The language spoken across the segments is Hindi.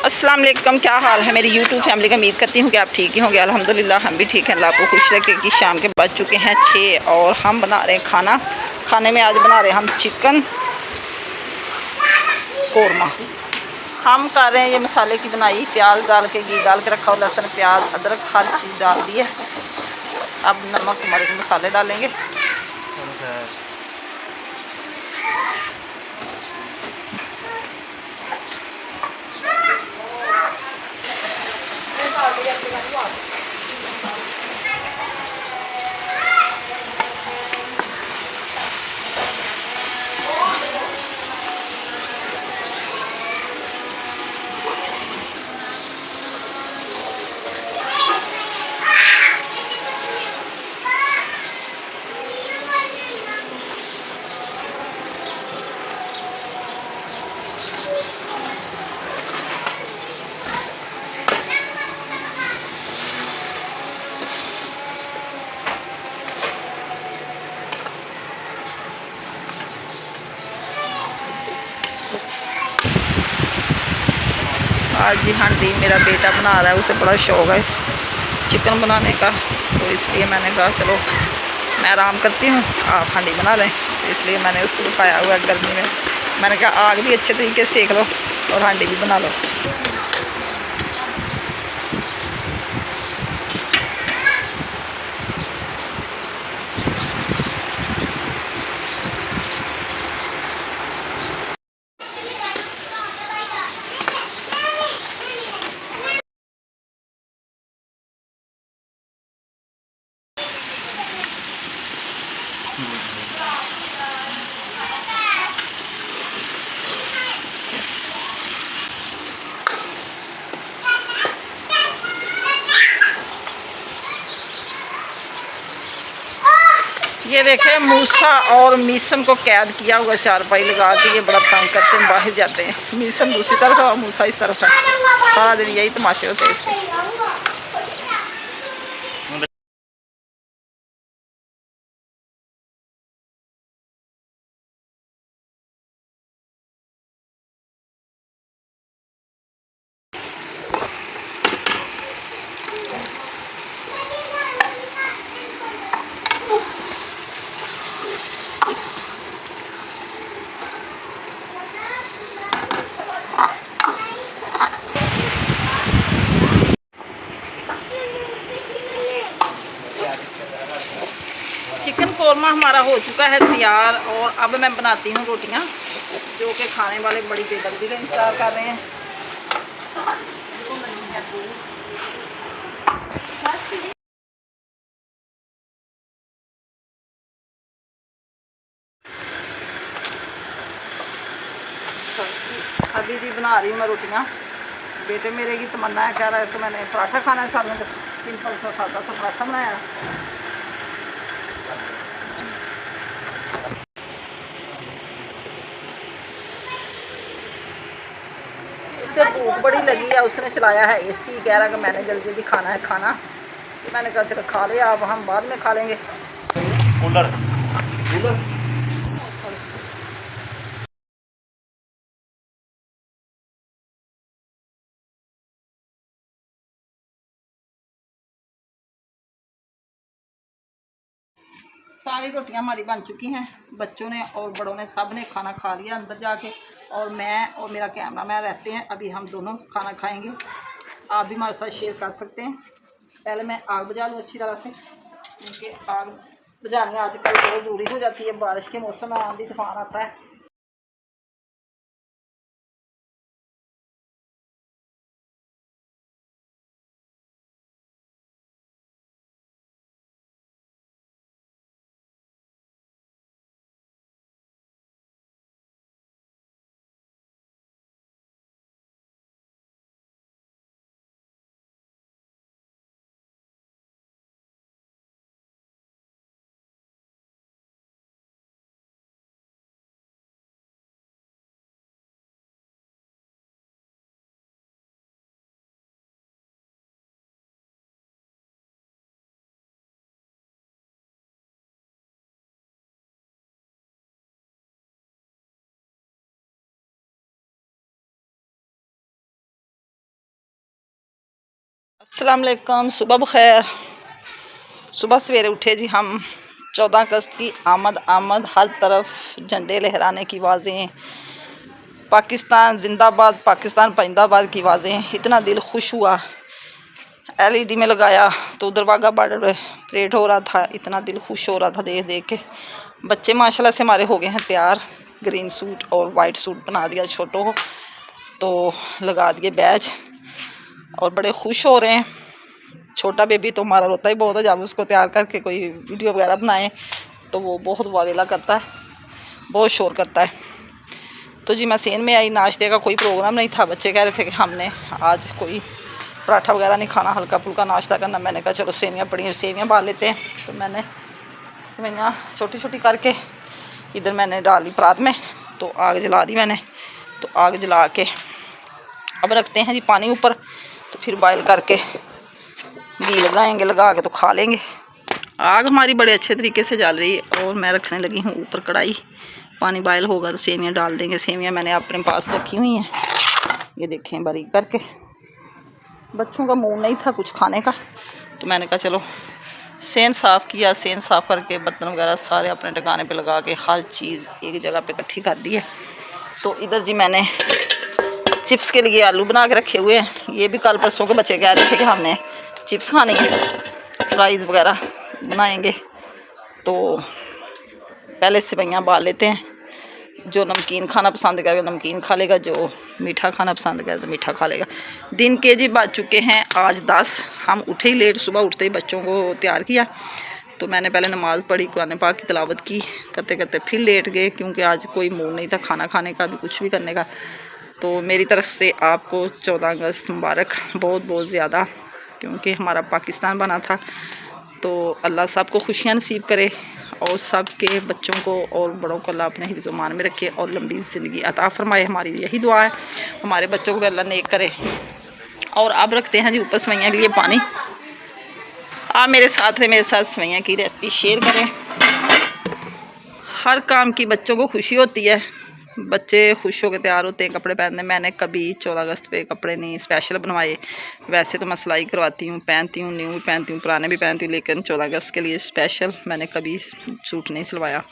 अस्सलाम वालेकुम, क्या हाल है मेरी यूट्यूब फैमिली का। उम्मीद करती हूँ कि आप ठीक ही होंगे। अल्हम्दुलिल्लाह हम भी ठीक हैं, अल्लाह को खुश रखे कि शाम के बज चुके हैं 6 और हम बना रहे हैं खाना। खाने में आज बना रहे हैं हम चिकन कोरमा। हम कर रहे हैं ये मसाले की बनाई, प्याज डाल के, घी डाल के रखा और लहसुन प्याज अदरक हर चीज़ डाल दी है। अब नमक मर्च मसाले डालेंगे। आज जी हांडी मेरा बेटा बना रहा है, उसे बड़ा शौक़ है चिकन बनाने का, तो इसलिए मैंने कहा चलो मैं आराम करती हूँ, आप हांडी बना लें। तो इसलिए मैंने उसको दिखाया हुआ है गर्मी में। मैंने कहा आग भी अच्छे तरीके से सेक लो और हांडी भी बना लो। ये देखें, मूसा और मीसम को कैद किया हुआ चारपाई लगा के। ये बड़ा तंग करते हैं, बाहर जाते हैं। मीसम दूसरी तरफ है और मूसा इस तरफ है। सारा दिन यही तमाशे होते हैं इसके। चिकन कोरमा हमारा हो चुका है तैयार और अब मैं बनाती हूँ रोटियाँ, जो कि खाने वाले बड़ी बेदर्दी का इंतज़ार कर रहे हैं। अभी भी बना रही हूँ मैं रोटियाँ। बेटे मेरे की तमन्ना है, कह रहा है तो मैंने पराठा खाना है, साथ में सिंपल सा सादा सा पराठा बनाया। उसे भूख बड़ी लगी है, उसने चलाया है एसी, कह रहा है कि मैंने जल्दी जल्दी खाना है खाना। मैंने कहा चलो खा लिया, अब हम बाद में खा लेंगे। कूलर कूलर सारी रोटियां हमारी बन चुकी हैं। बच्चों ने और बड़ों ने सब ने खाना खा लिया अंदर जाके, और मैं और मेरा कैमरा मैन रहते हैं। अभी हम दोनों खाना खाएंगे। आप भी हमारे साथ शेयर कर सकते हैं। पहले मैं आग बुझा लूँ अच्छी तरह से, क्योंकि आग बुझानी आजकल बहुत ज़रूरी हो जाती है। बारिश के मौसम में आंधी तूफान आता है। अस्सलाम वालेकुम, सुबह बखैर। सुबह सवेरे उठे जी हम। 14 अगस्त की आमद आमद, हर तरफ झंडे लहराने की आवाज़ें, पाकिस्तान जिंदाबाद, पाकिस्तान जिंदाबाद की आवाज़ें। इतना दिल खुश हुआ। LED में लगाया तो उधर वाघा बॉर्डर पे परेड हो रहा था। इतना दिल खुश हो रहा था देख देख के। बच्चे माशाल्लाह से हमारे हो गए हैं तैयार। ग्रीन सूट और वाइट सूट बना दिया छोटों को, तो लगा दिए बैज और बड़े खुश हो रहे हैं। छोटा बेबी तो हमारा रोता ही बहुत है जब उसको तैयार करके कोई वीडियो वगैरह बनाए तो वो बहुत वावेला करता है, बहुत शोर करता है। तो जी मैं सेन में आई। नाश्ते का कोई प्रोग्राम नहीं था। बच्चे कह रहे थे कि हमने आज कोई पराठा वगैरह नहीं खाना, हल्का फुल्का नाश्ता करना। मैंने कहा चलो सेवियाँ पड़ी हैं, सेवियाँ बाल लेते हैं। तो मैंने सेवियाँ छोटी छोटी करके इधर मैंने डाली परात में, तो आग जला दी मैंने। तो आग जला के अब रखते हैं जी पानी ऊपर, तो फिर बॉयल करके घी लगाएंगे, लगा के तो खा लेंगे। आग हमारी बड़े अच्छे तरीके से जल रही है और मैं रखने लगी हूँ ऊपर कढ़ाई। पानी बॉयल होगा तो सेवियाँ डाल देंगे। सेवियाँ मैंने अपने पास रखी हुई हैं, ये देखें बारीक करके। बच्चों का मूड नहीं था कुछ खाने का, तो मैंने कहा चलो सेन साफ़ किया। सेन साफ़ करके बर्तन वगैरह सारे अपने ठिकाने पे लगा के हर चीज़ एक जगह पे इकट्ठी कर दी है। तो इधर जी मैंने चिप्स के लिए आलू बना के रखे हुए हैं। ये भी कल परसों के बच्चे कह रहे थे कि हमने चिप्स खाने हैं, फ्राइज़ वगैरह बनाएंगे। तो पहले सेवइयाँ बाल लेते हैं। जो नमकीन खाना पसंद करेगा नमकीन खा लेगा, जो मीठा खाना पसंद करेगा तो मीठा खा लेगा। दिन के जी बज चुके हैं आज 10। हम उठे ही लेट, सुबह उठते ही बच्चों को तैयार किया। तो मैंने पहले नमाज़ पढ़ी, कुरान पाक की तिलावत की। करते करते फिर लेट गए क्योंकि आज कोई मूड नहीं था खाना खाने का भी, कुछ भी करने का। तो मेरी तरफ से आपको 14 अगस्त मुबारक बहुत बहुत ज़्यादा, क्योंकि हमारा पाकिस्तान बना था। तो अल्लाह सबको खुशियाँ नसीब करे और सबके बच्चों को और बड़ों को अल्लाह अपने हिफ्ज़-ओ-मान में रखे और लंबी ज़िंदगी अता फ़रमाए। हमारी यही दुआ है, हमारे बच्चों को भी अल्लाह नेक करे। और अब रखते हैं जी ऊपर सेवइयाँ के लिए पानी। आप मेरे साथ रहे, मेरे साथ सेवइयाँ की रेसिपी शेयर करें। हर काम की बच्चों को खुशी होती है, बच्चे खुश होकर तैयार होते हैं कपड़े पहनने। मैंने कभी 14 अगस्त पे कपड़े नहीं स्पेशल बनवाए। वैसे तो मैं सिलाई करवाती हूँ, पहनती हूँ, न्यू भी पहनती हूँ, पुराने भी पहनती हूँ, लेकिन 14 अगस्त के लिए स्पेशल मैंने कभी सूट नहीं सिलवाया।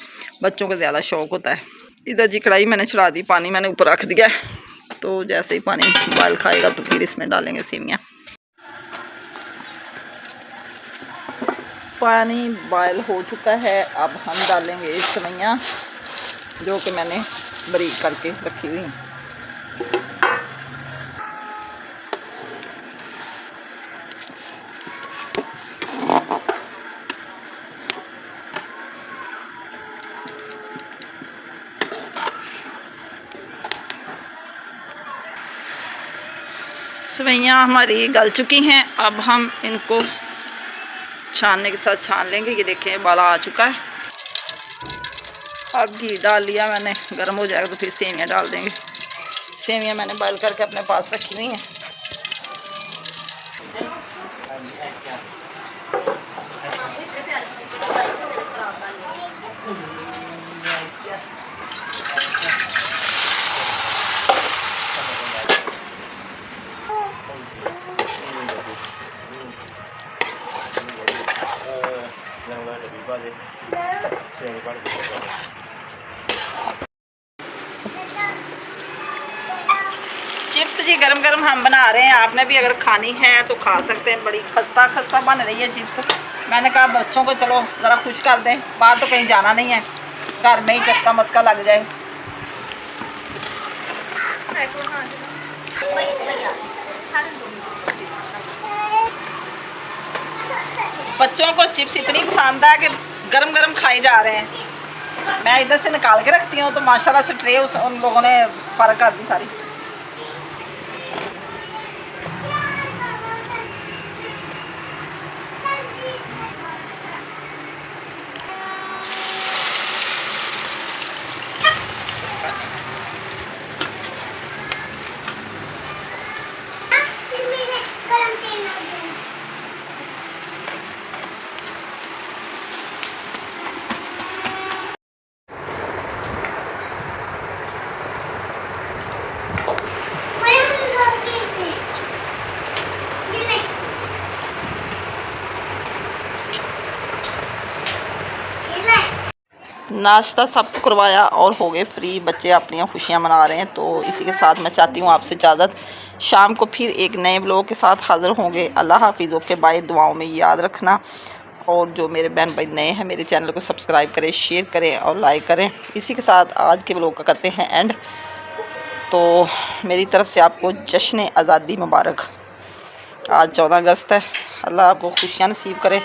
बच्चों को ज़्यादा शौक़ होता है। इधर जी कढ़ाई मैंने चढ़ा दी, पानी मैंने ऊपर रख दिया। तो जैसे ही पानी बॉयल खाएगा तो फिर इसमें डालेंगे सेवइयाँ। पानी बॉयल हो चुका है, अब हम डालेंगे सेवइयाँ जो कि मैंने बारीक करके रखी हुई। सेवइयाँ हमारी गल चुकी हैं। अब हम इनको छानने के साथ छान लेंगे। ये देखें बाला आ चुका है। अब घी डाल लिया मैंने, गर्म हो जाएगा तो फिर सेवइयाँ डाल देंगे। सेवइयाँ मैंने बॉयल करके अपने पास रखी हुई हैं। चिप्स जी गरम गरम हम बना रहे हैं। आपने भी अगर खानी है तो खा सकते हैं। बड़ी खस्ता खस्ता बन रही है चिप्स। मैंने कहा बच्चों को चलो ज़रा खुश कर दें, बाहर तो कहीं जाना नहीं है, घर में ही चस्का मस्का लग जाए। बच्चों को चिप्स इतनी पसंद है कि गरम गरम खाए जा रहे हैं। मैं इधर से निकाल के रखती हूँ तो माशाल्लाह से ट्रे उन लोगों ने फ़र्क कर दी सारी। नाश्ता सबको करवाया और हो गए फ्री। बच्चे अपनी खुशियाँ मना रहे हैं। तो इसी के साथ मैं चाहती हूँ आपसे इजाज़त। शाम को फिर एक नए ब्लॉग के साथ हाज़िर होंगे। अल्लाह हाफिज़। Okay bye. दुआओं में याद रखना। और जो मेरे बहन भाई नए हैं मेरे चैनल को सब्सक्राइब करें, शेयर करें और लाइक करें। इसी के साथ आज के ब्लॉग का करते हैं एंड। तो मेरी तरफ़ से आपको जश्न आज़ादी मुबारक। आज 14 अगस्त है। अल्लाह आपको खुशियाँ नसीब करे।